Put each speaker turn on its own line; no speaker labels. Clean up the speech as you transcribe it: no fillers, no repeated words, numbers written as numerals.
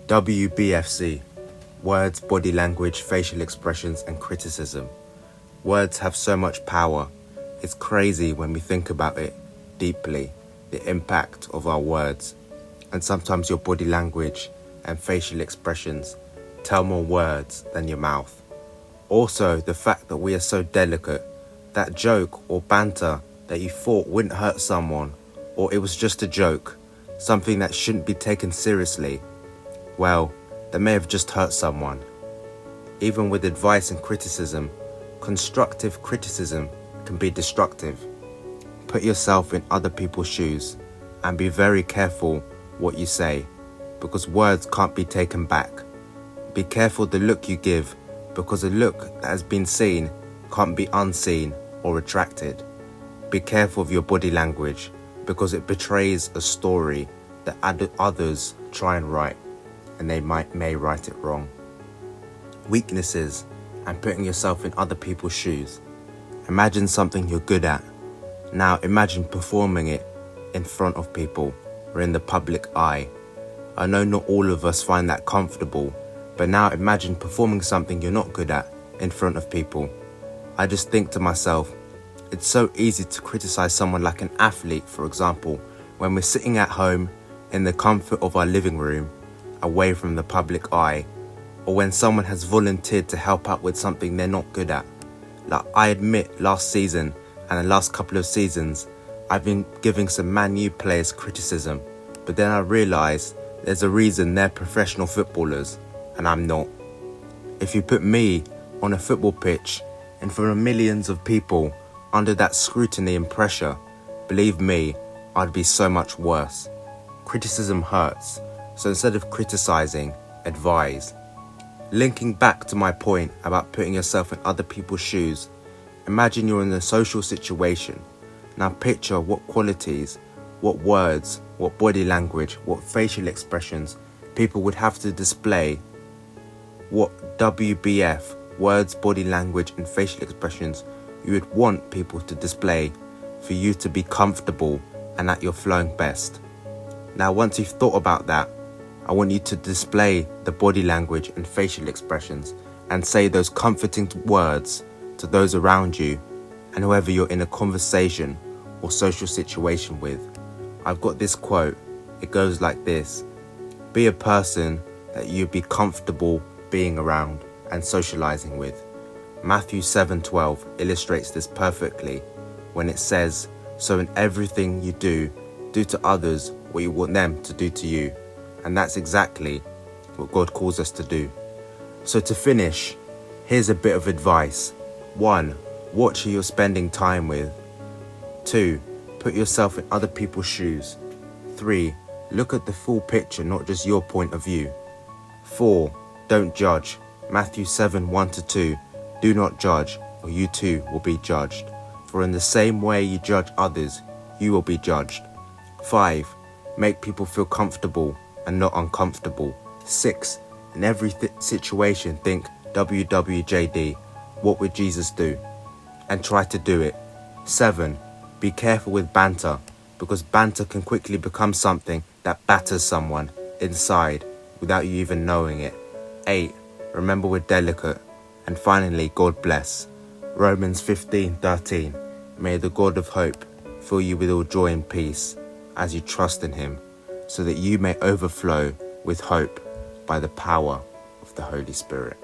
WBFC, words, body language, facial expressions and criticism. Words have so much power. It's crazy when we think about it deeply, the impact of our words. And sometimes your body language and facial expressions tell more words than your mouth. Also, the fact that we are so delicate, that joke or banter that you thought wouldn't hurt someone, or it was just a joke, something that shouldn't be taken seriously, well, that may have just hurt someone. Even with advice and criticism, constructive criticism can be destructive. Put yourself in other people's shoes and be very careful what you say, because words can't be taken back. Be careful the look you give, because a look that has been seen can't be unseen or retracted. Be careful of your body language, because it betrays a story that others try and write, and they may write it wrong. Weaknesses and putting yourself in other people's shoes. Imagine something you're good at. Now imagine performing it in front of people or in the public eye. I know not all of us find that comfortable, but now imagine performing something you're not good at in front of people. I just think to myself, it's so easy to criticize someone like an athlete, for example, when we're sitting at home in the comfort of our living room, away from the public eye, or when someone has volunteered to help out with something they're not good at. Like, I admit last season and the last couple of seasons, I've been giving some Man U players criticism, but then I realised there's a reason they're professional footballers and I'm not. If you put me on a football pitch in front of millions of people under that scrutiny and pressure, believe me, I'd be so much worse. Criticism hurts, so instead of criticising, advise. Linking back to my point about putting yourself in other people's shoes, imagine you're in a social situation. Now picture what qualities, what words, what body language, what facial expressions people would have to display, what WBF, words, body language and facial expressions you would want people to display for you to be comfortable and at your flowing best. Now once you've thought about that, I want you to display the body language and facial expressions and say those comforting words to those around you and whoever you're in a conversation or social situation with. I've got this quote. It goes like this: be a person that you'd be comfortable being around and socializing with. Matthew 7:12 illustrates this perfectly when it says, so in everything you do to others what you want them to do to you. And that's exactly what God calls us to do. So to finish, here's a bit of advice. 1. Watch who you're spending time with. 2. Put yourself in other people's shoes. 3. Look at the full picture, not just your point of view. 4. Don't judge. Matthew 7:1-2. Do not judge, or you too will be judged. For in the same way you judge others, you will be judged. 5. Make people feel comfortable and not uncomfortable. 6. In every situation, think WWJD. What would Jesus do? And try to do it. 7. Be careful with banter, because banter can quickly become something that batters someone inside without you even knowing it. 8. Remember we're delicate. And finally, God bless. Romans 15:13. May the God of hope fill you with all joy and peace as you trust in him, so that you may overflow with hope by the power of the Holy Spirit.